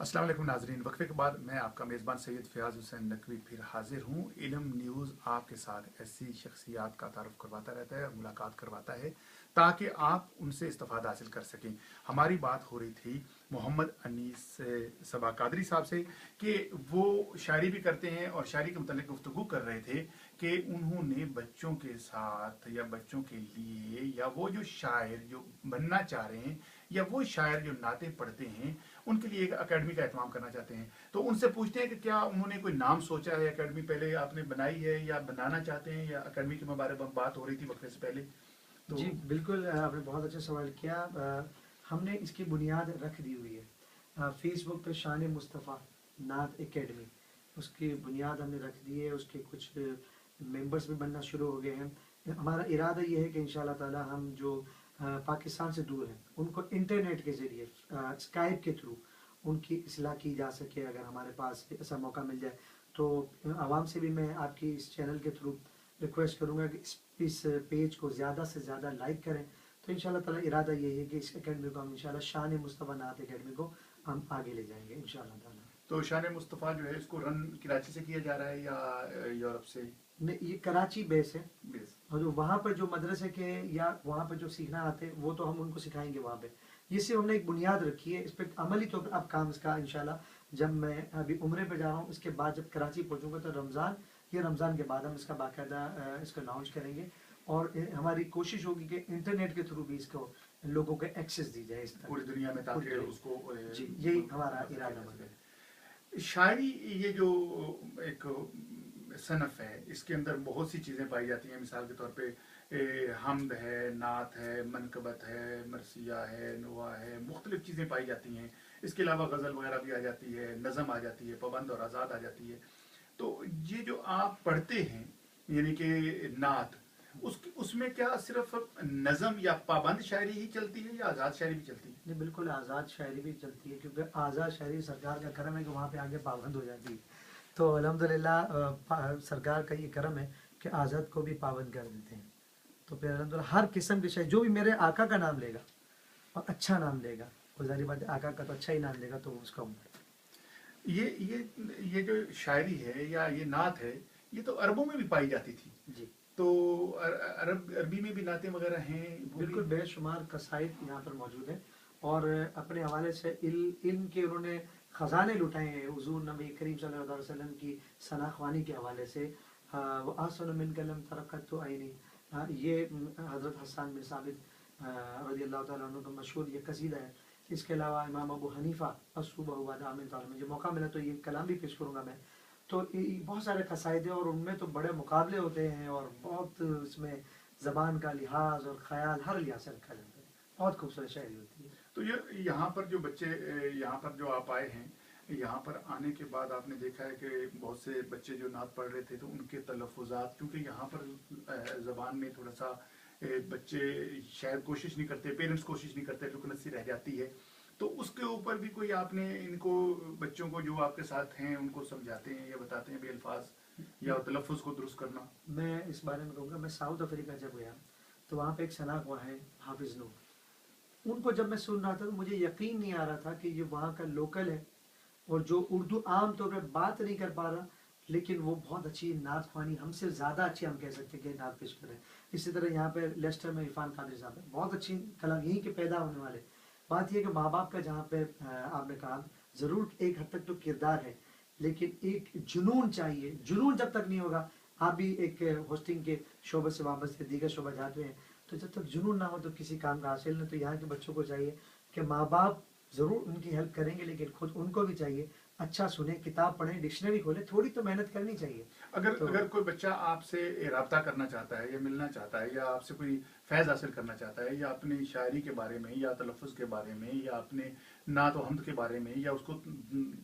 अस्सलाम वालेकुम नाजरीन, वक्फे के बाद मैं आपका मेज़बान सैयद फ़याज़ हुसैन नकवी फिर हाजिर हूँ। इल्म न्यूज़ आपके साथ ऐसी शख्सियात का तारुफ करवाता रहता है, मुलाकात करवाता है ताकि आप उनसे इस्तिफ़ादा हासिल कर सकें। हमारी बात हो रही थी मोहम्मद अनीस सबा कादरी साहब से कि वो शायरी भी करते हैं और शायरी के मतलब गुफ्तगू कर रहे थे कि उन्होंने बच्चों के साथ या बच्चों के लिए या वो जो शायर जो बनना चाह रहे हैं या वो शायर जो नाते पढ़ते हैं उनके लिए एक अकेडमी का एहतमाम करना चाहते हैं। तो उनसे पूछते हैं कि क्या उन्होंने कोई नाम सोचा है, अकेडमी पहले आपने बनाई है या बनाना चाहते हैं, या अकेडमी के बारे में बात हो रही थी वक्फे से पहले। तो जी बिल्कुल, आपने बहुत अच्छा सवाल किया। हमने इसकी बुनियाद रख दी हुई है फेसबुक पे शान मुस्तफ़ा नात एकेडमी। उसकी बुनियाद हमने रख दी है, उसके कुछ मेंबर्स भी बनना शुरू हो गए हैं। हमारा इरादा ये है कि इंशाल्लाह ताला हम जो पाकिस्तान से दूर हैं उनको इंटरनेट के ज़रिए स्काइप के थ्रू उनकी इस्लाह की जा सके। अगर हमारे पास ऐसा मौका मिल जाए तो आवाम से भी मैं आपकी इस चैनल के थ्रू रिक्वेस्ट करूँगा कि इस पेज को ज़्यादा से ज़्यादा लाइक करें। तो इंशाल्लाह ताला इरादा यही है कि इस एकेडमी को हम इंशाल्लाह शान मुस्तफ़ा नात एकेडमी को हम आगे ले जाएंगे इंशाल्लाह ताला। तो शान मुस्तफ़ा जो है इसको रन कराची से किया जा रहा है या यूरोप से? नहीं, ये कराची बेस है। बेस। और जो वहाँ पर जो मदरसे के या वहाँ पर जो सीखना आते हैं वो तो हम उनको सिखाएंगे वहाँ पे। ये सिर्फ हमने एक बुनियाद रखी है, इस पर अमली तौर पर अब काम इसका इंशाल्लाह जब मैं अभी उम्रे पे जा रहा हूँ इसके बाद जब कराची पहुँचूंगा तो रमज़ान के बाद हम इसका बाकायदा इसका लॉन्च करेंगे। और हमारी कोशिश होगी कि इंटरनेट के थ्रू भी इसको लोगों को एक्सेस दी जाए इस पूरी दुनिया में, ताकि उसको जी यही हमारा इरादा है। शायरी ये जो एक सनफ है इसके अंदर बहुत सी चीज़ें पाई जाती हैं। मिसाल के तौर पे हमद है, नात है, मनकबत है, मरसिया है, नुआ है, मुख्तलिफ चीज़ें पाई जाती हैं। इसके अलावा गज़ल वगैरह भी आ जाती है, नज़म आ जाती है, पाबंद और आज़ाद आ जाती है। तो ये जो आप पढ़ते हैं यानी कि नात, उसमें क्या सिर्फ नज़म या पाबंद शायरी ही चलती है या आज़ाद शायरी भी चलती है? नहीं, बिल्कुल आज़ाद शायरी भी चलती है, क्योंकि आज़ाद शायरी सरकार का करम है कि वहाँ पे आगे पाबंद हो जाती है। तो अल्हम्दुलिल्लाह सरकार का ये करम है कि आज़ाद को भी पाबंद कर देते हैं। तो फिर अल्हम्दुलिल्लाह हर किस्म की शायरी जो भी मेरे आका का नाम लेगा और अच्छा नाम लेगा, गुजारी बात आका का तो अच्छा ही नाम लेगा तो उसका ये ये ये जो शायरी है या ये नात है ये तो अरबों में भी पाई जाती थी। जी तो अरबी में भी नातें वगैरह हैं? बिल्कुल, बेशुमार कसाइद यहाँ पर मौजूद हैं और अपने हवाले से इल्म के उन्होंने ख़जाने लुटाए हैं हुज़ूर नबी करीम सल्लल्लाहु अलैहि वसल्लम की सनाख्वानी के हवाले से। वो आसन मिन कलम तरक़त तो आईनी, ये हज़रत हसन बिन साबित रज़ी अल्लाह तआला अन्हु का मशहूर ये कसीदा है। इसके अलावा इमाम अबू हनीफ़ा असुबह हुआ दामिन ताल, मुझे मौका मिला तो ये कलाम भी पेश करूँगा मैं। तो बहुत सारे कसाइद हैं और उनमें तो बड़े मुकाबले होते हैं और बहुत इसमें ज़बान का लिहाज और ख्याल हर लिहाज से रखा जाता है। बहुत खूबसूरत शायरी होती है। तो ये यहाँ पर जो बच्चे यहाँ पर जो आप आए हैं, यहाँ पर आने के बाद आपने देखा है कि बहुत से बच्चे जो नात पढ़ रहे थे तो उनके तलफ़ुज़ात, क्योंकि यहाँ पर ज़बान में थोड़ा सा बच्चे शायद कोशिश नहीं करते, पेरेंट्स कोशिश नहीं करते, रुकनत सी रह जाती है। तो उसके ऊपर भी कोई आपने इनको बच्चों को जो आपके साथ हैं उनको समझाते हैं या बताते हैं भी अल्फाज या तलफ़ुज़ को दुरुस्त करना? मैं इस बारे में कहूँगा, मैं साउथ अफ्रीका जब गया तो वहाँ पे एक शनाख्वा है हाफिज़ नूर। उनको जब मैं सुन रहा था तो मुझे यकीन नहीं आ रहा था कि ये वहाँ का लोकल है और जो उर्दू आम तौर पर बात नहीं कर पा रहा, लेकिन वो बहुत अच्छी नात ख्वानी हमसे ज़्यादा अच्छी हम कह सकते हैं कि नात पेश करें। इसी तरह यहाँ पे लेस्टर में इरफान कादरी साहब है, बहुत अच्छी कलाम यहीं के पैदा होने वाले। बात यह कि माँ बाप का जहाँ पे आपने कहा ज़रूर एक हद तक तो किरदार है, लेकिन एक जुनून चाहिए। जुनून जब तक नहीं होगा, आप भी एक होस्टिंग के शोबे से वापस दीगर शोबा जाते हैं, तो जब तक जुनून ना हो तो किसी काम का हासिल नहीं। तो यहाँ के बच्चों को चाहिए कि माँ बाप ज़रूर उनकी हेल्प करेंगे, लेकिन खुद उनको भी चाहिए अच्छा सुने, किताब पढ़ें, डिक्शनरी खोलें, थोड़ी तो मेहनत करनी चाहिए। अगर कोई बच्चा आपसे रब्ता करना चाहता है या मिलना चाहता है या आपसे कोई फैज़ हासिल करना चाहता है या अपनी शायरी के बारे में या तलफ़ुज़ के बारे में या अपने नात व हमद के बारे में या उसको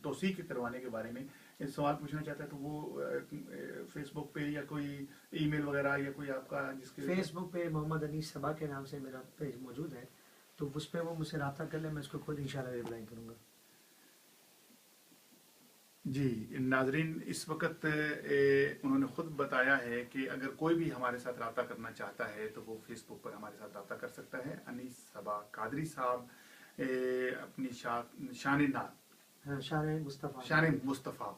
तौसीक़ करवाने के बारे में सवाल पूछना चाहता है, तो वो फेसबुक पे या कोई ईमेल वगैरह या कोई आपका जिसके फेसबुक पे मोहम्मद अनीस सबा के नाम से मेरा पेज मौजूद है, तो उस पर वो मुझसे रब्ता कर ले, मैं उसको खुद इंशाल्लाह रिप्लाई करूँगा। जी नाजरीन, इस वक्त उन्होंने ख़ुद बताया है कि अगर कोई भी हमारे साथ रब्ता करना चाहता है तो वो फेसबुक पर हमारे साथ रब्ता कर सकता है। अनीस सबा कादरी साहब अपनी शान नात ہاں، شان مصطفیٰ. شان مصطفیٰ،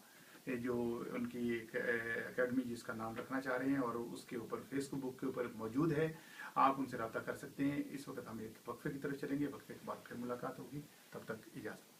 یہ جو ان کی ایک اکیڈمی جس کا نام رکھنا چاہ رہے ہیں، اور اس کے اوپر فیس بک کے اوپر موجود ہے، آپ ان سے رابطہ کر سکتے ہیں. اس وقت ہم ایک وقفے کی طرف چلیں گے، وقفے کے بعد پھر ملاقات ہوگی. تب تک اجازت.